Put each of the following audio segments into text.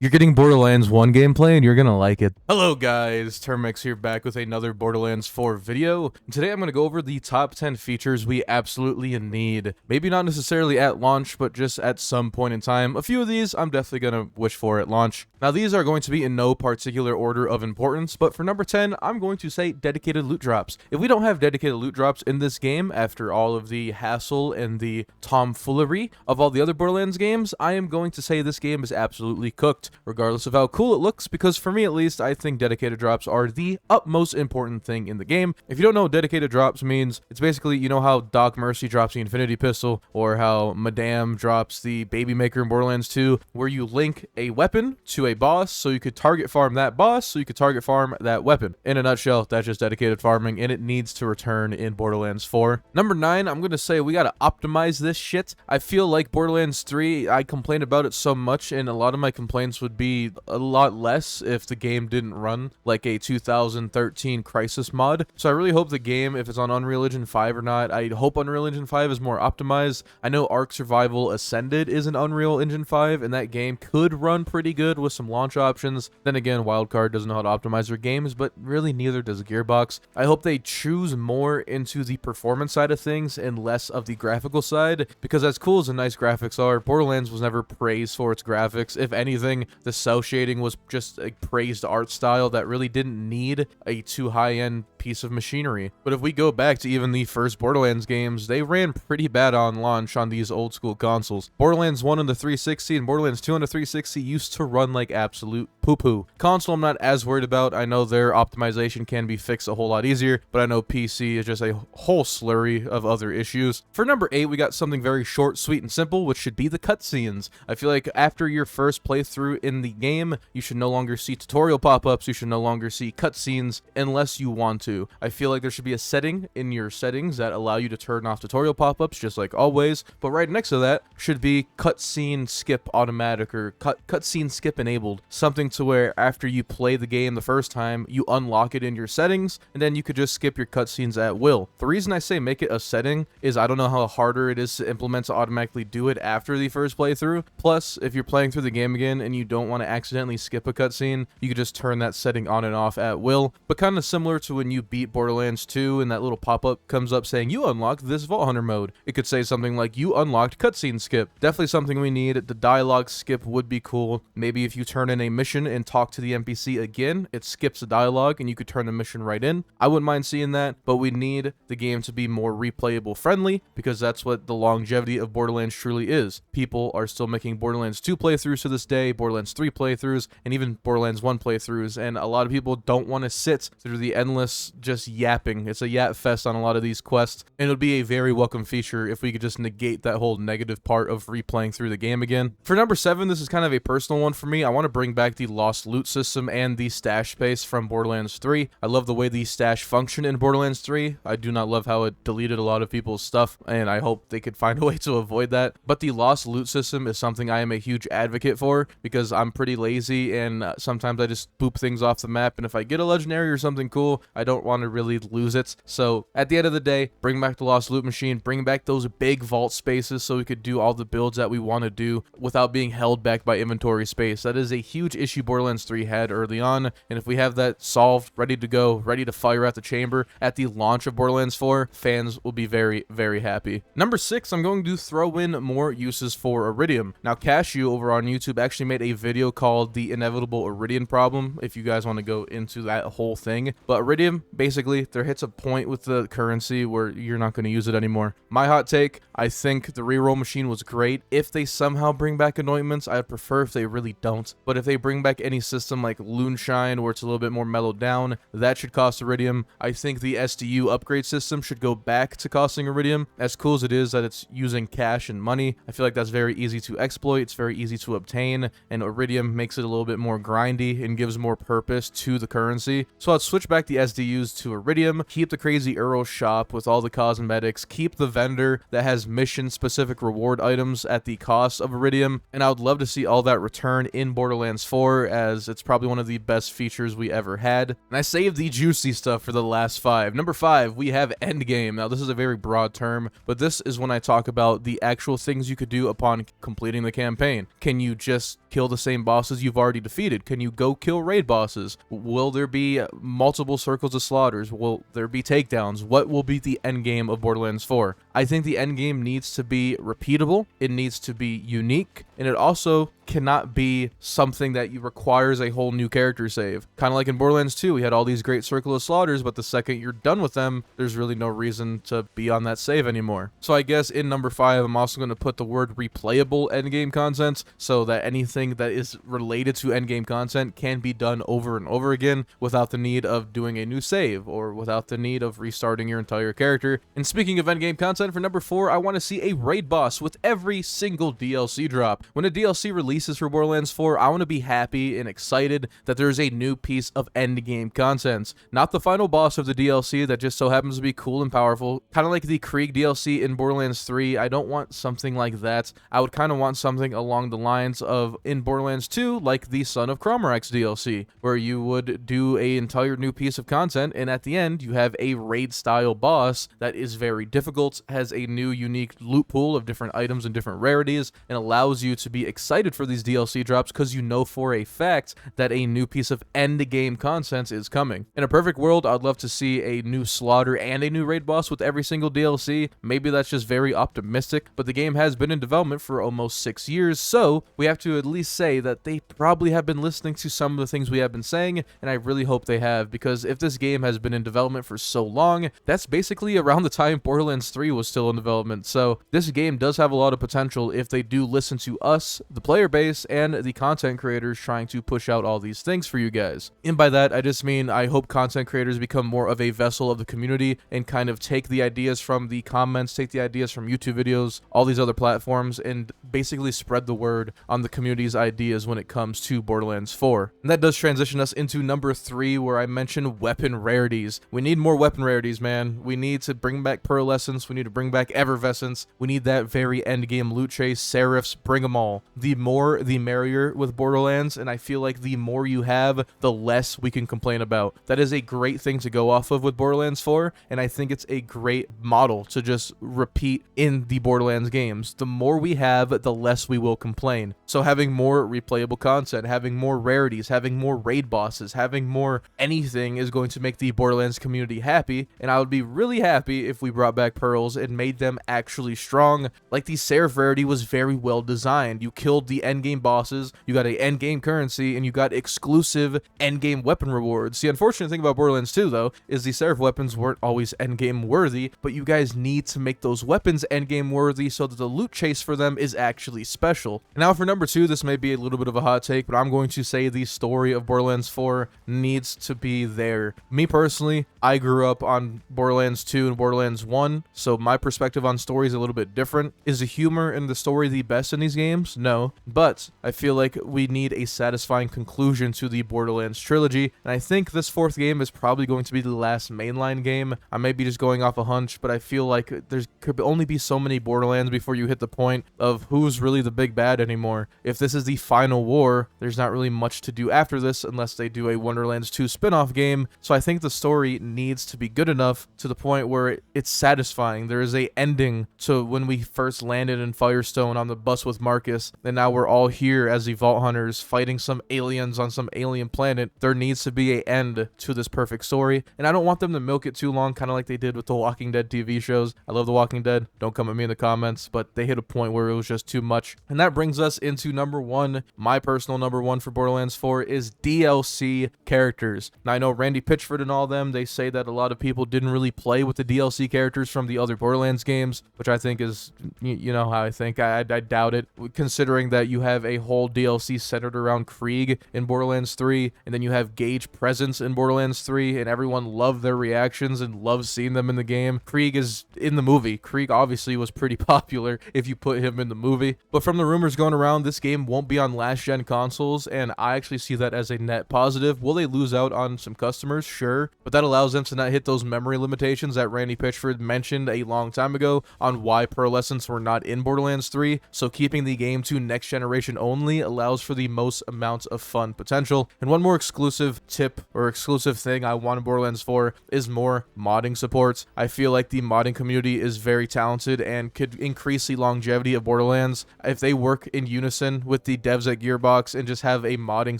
You're getting Borderlands 1 gameplay and you're gonna like it. Hello guys, Termix here back with another Borderlands 4 video. And today I'm gonna go over the top 10 features we absolutely need. Maybe not necessarily at launch, but just at some point in time. A few of these I'm definitely gonna wish for at launch. Now these are going to be in no particular order of importance, but for number 10, I'm going to say dedicated loot drops. If we don't have dedicated loot drops in this game, after all of the hassle and the tomfoolery of all the other Borderlands games, I am going to say this game is absolutely cooked, regardless of how cool it looks, because for me at least, I think dedicated drops are the utmost important thing in the game. If you don't know what dedicated drops means, it's basically, you know how Doc Mercy drops the Infinity Pistol, or how Madame drops the Baby Maker in Borderlands 2, where you link a weapon to a boss, so you could target farm that boss, so you could target farm that weapon. In a nutshell, that's just dedicated farming, and it needs to return in Borderlands 4. Number 9, I'm gonna say we gotta optimize this shit. I feel like Borderlands 3, I complained about it so much, and a lot of my complaints would be a lot less if the game didn't run like a 2013 Crisis mod. So I really hope the game, if it's on Unreal Engine 5 or not, I hope Unreal Engine 5 is more optimized. I know Ark Survival Ascended is an Unreal Engine 5, and that game could run pretty good with some launch options. Then again, Wildcard doesn't know how to optimize their games, but really neither does Gearbox. I hope they choose more into the performance side of things and less of the graphical side, because as cool as the nice graphics are, Borderlands was never praised for its graphics. If anything, the cell shading was just a praised art style that really didn't need a too high-end piece of machinery. But if we go back to even the first Borderlands games, they ran pretty bad on launch on these old school consoles. Borderlands 1 on the 360 and Borderlands 2 on the 360 used to run like absolute poo-poo. Console I'm not as worried about. I know their optimization can be fixed a whole lot easier, but I know PC is just a whole slurry of other issues. For number 8, we got something very short, sweet, and simple, which should be the cutscenes. I feel like after your first playthrough in the game, you should no longer see tutorial pop-ups, you should no longer see cutscenes unless you want to. I feel like there should be a setting in your settings that allow you to turn off tutorial pop-ups, just like always, but right next to that should be cutscene skip automatic or cutscene skip enabled. Something to where after you play the game the first time, you unlock it in your settings, and then you could just skip your cutscenes at will. The reason I say make it a setting is I don't know how harder it is to implement to automatically do it after the first playthrough. Plus, if you're playing through the game again and you don't want to accidentally skip a cutscene, you could just turn that setting on and off at will. But kind of similar to when you beat Borderlands 2 and that little pop-up comes up saying you unlocked this Vault Hunter mode. It could say something like you unlocked cutscene skip. Definitely something we need. The dialogue skip would be cool. Maybe if you turn in a mission and talk to the NPC again, it skips the dialogue and you could turn the mission right in. I wouldn't mind seeing that, but we need the game to be more replayable friendly, because that's what the longevity of Borderlands truly is. People are still making Borderlands 2 playthroughs to this day, Borderlands 3 playthroughs, and even Borderlands 1 playthroughs, and a lot of people don't want to sit through the endless just yapping. It's a yap fest on a lot of these quests, and it would be a very welcome feature if we could just negate that whole negative part of replaying through the game again. For number 7, this is kind of a personal one for me. I want to bring back the lost loot system and the stash space from Borderlands 3. I love the way the stash functioned in Borderlands 3. I do not love how it deleted a lot of people's stuff, and I hope they could find a way to avoid that. But the lost loot system is something I am a huge advocate for, because I'm pretty lazy and sometimes I just boop things off the map, and if I get a legendary or something cool, I don't want to really lose it. So at the end of the day, bring back the lost loot machine, bring back those big vault spaces so we could do all the builds that we want to do without being held back by inventory space. That is a huge issue Borderlands 3 had early on, and if we have that solved, ready to go, ready to fire at the chamber at the launch of Borderlands 4, fans will be very, very happy. Number 6, I'm going to throw in more uses for Eridium. Now, Cashew over on YouTube actually made a video called The Inevitable Eridium Problem, if you guys want to go into that whole thing. But Eridium, basically, there hits a point with the currency where you're not going to use it anymore. My hot take, I think the reroll machine was great. If they somehow bring back anointments, I'd prefer if they really don't. But if they bring back any system like Loonshine, where it's a little bit more mellowed down, that should cost Eridium. I think the SDU upgrade system should go back to costing Eridium. As cool as it is that it's using cash and money, I feel like that's very easy to exploit, it's very easy to obtain, and Eridium makes it a little bit more grindy and gives more purpose to the currency. So I'd switch back the SDU used to Eridium, keep the crazy Earl shop with all the cosmetics, keep the vendor that has mission-specific reward items at the cost of Eridium, and I would love to see all that return in Borderlands 4, as it's probably one of the best features we ever had. And I saved the juicy stuff for the last 5. Number 5, we have Endgame. Now, this is a very broad term, but this is when I talk about the actual things you could do upon completing the campaign. Can you just kill the same bosses you've already defeated? Can you go kill raid bosses? Will there be multiple circles of slaughters? Will there be takedowns? What will be the end game of Borderlands 4? I think the end game needs to be repeatable, it needs to be unique, and it also cannot be something that requires a whole new character save. Kind of like in Borderlands 2, we had all these great circle of slaughters, but the second you're done with them, there's really no reason to be on that save anymore. So I guess in number 5, I'm also going to put the word replayable endgame content, so that anything that is related to endgame content can be done over and over again without the need of doing a new save or without the need of restarting your entire character. And speaking of endgame content, for number 4, I want to see a raid boss with every single DLC drop. When a DLC releases for Borderlands 4, I want to be happy and excited that there's a new piece of endgame content. Not the final boss of the DLC that just so happens to be cool and powerful. Kind of like the Krieg DLC in Borderlands 3, I don't want something like that. I would kind of want something along the lines of in Borderlands 2, like the Son of Cromarex DLC, where you would do an entire new piece of content, and at the end, you have a raid-style boss that is very difficult, has a new unique loot pool of different items and different rarities, and allows you to be excited for these DLC drops because you know for a fact that a new piece of end game content is coming. In a perfect world, I'd love to see a new slaughter and a new raid boss with every single DLC. Maybe that's just very optimistic, but the game has been in development for almost 6 years, so we have to at least say that they probably have been listening to some of the things we have been saying, and I really hope they have, because if this game has been in development for so long, that's basically around the time Borderlands 3 was still in development. So this game does have a lot of potential if they do listen to us, the player base, and the content creators trying to push out all these things for you guys. And by that, I just mean I hope content creators become more of a vessel of the community and kind of take the ideas from the comments, take the ideas from YouTube videos, all these other platforms, and basically spread the word on the community's ideas when it comes to Borderlands 4. And that does transition us into number 3, where I mentioned weapon rarities. We need more weapon rarities, man. We need to bring back pearlescence, we need to bring back effervescence, we need that very endgame loot chase, serifs, bring them all. The more, the merrier with Borderlands, and I feel like the more you have, the less we can complain about. That is a great thing to go off of with Borderlands 4, and I think it's a great model to just repeat in the Borderlands games. The more we have, the less we will complain. So having more replayable content, having more rarities, having more raid bosses, having more anything is going to make the Borderlands community happy, and I would be really happy if we brought back pearls and made them actually strong. Like the Seraph rarity was very well designed. You killed the endgame bosses, you got a endgame currency, and you got exclusive endgame weapon rewards. The unfortunate thing about Borderlands 2, though, is the Seraph weapons weren't always endgame worthy, but you guys need to make those weapons endgame worthy so that the loot chase for them is actually special. Now for number 2, this may be a little bit of a hot take, but I'm going to say the story of Borderlands 4 needs to be there. Me personally, I grew up on Borderlands 2 and Borderlands 1, so my perspective on story is a little bit different. Is the humor in the story the best in these games? No, but I feel like we need a satisfying conclusion to the Borderlands trilogy, and I think this 4th game is probably going to be the last mainline game. I may be just going off a hunch, but I feel like there could only be so many Borderlands before you hit the point of who's really the big bad anymore. If this is the final war, there's not really much to do after this unless they do a Wonderlands 2 spin-off game, so I think the story needs to be good enough to the point where it's satisfying. There is a ending to when we first landed in Firestone on the bus with Marcus, and now we're all here as the Vault Hunters fighting some aliens on some alien planet. There needs to be an end to this perfect story, and I don't want them to milk it too long, kind of like they did with the Walking Dead TV shows. I love The Walking Dead, don't come at me in the comments, but they hit a point where it was just too much. And that brings us into number 1. My personal number 1 for Borderlands 4 is DLC characters. Now I know Randy Pitchford and all them, they say that a lot of people didn't really play with the DLC characters from the other Borderlands games, which I think is, you know how I think. I doubt it, considering that you have a whole DLC centered around Krieg in Borderlands 3, and then you have Gage Presence in Borderlands 3, and everyone loved their reactions and loves seeing them in the game. Krieg is in the movie. Krieg obviously was pretty popular if you put him in the movie, but from the rumors going around, this game won't be on last-gen consoles, and I actually see that as a net positive. Will they lose out on some customers? Sure, but that allows allows them to not hit those memory limitations that Randy Pitchford mentioned a long time ago on why pearlescents were not in Borderlands 3. So keeping the game to next generation only allows for the most amount of fun potential. And one more exclusive tip or exclusive thing I want in Borderlands 4 is more modding support. I feel like the modding community is very talented and could increase the longevity of Borderlands if they work in unison with the devs at Gearbox and just have a modding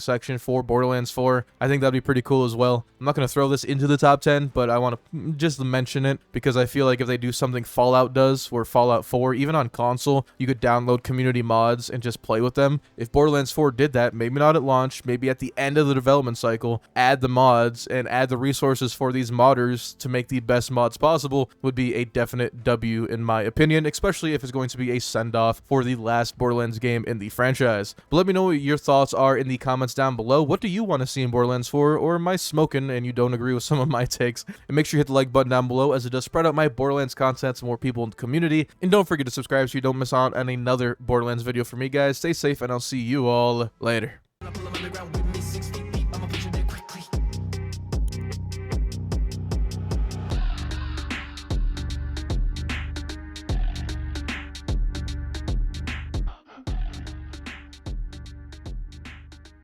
section for Borderlands 4. I think that'd be pretty cool as well. I'm not going to throw this into the top 10, but I want to just mention it because I feel like if they do something Fallout does, where Fallout 4, even on console, you could download community mods and just play with them. If Borderlands 4 did that, maybe not at launch, maybe at the end of the development cycle, add the mods and add the resources for these modders to make the best mods possible, would be a definite W in my opinion, especially if it's going to be a send-off for the last Borderlands game in the franchise. But let me know what your thoughts are in the comments down below. What do you want to see in Borderlands 4, or am I smoking and you don't agree with some of my takes? And make sure you hit the like button down below, as it does spread out my Borderlands content to more people in the community. And don't forget to subscribe so you don't miss out on another Borderlands video from me, guys. Stay safe, and I'll see you all later.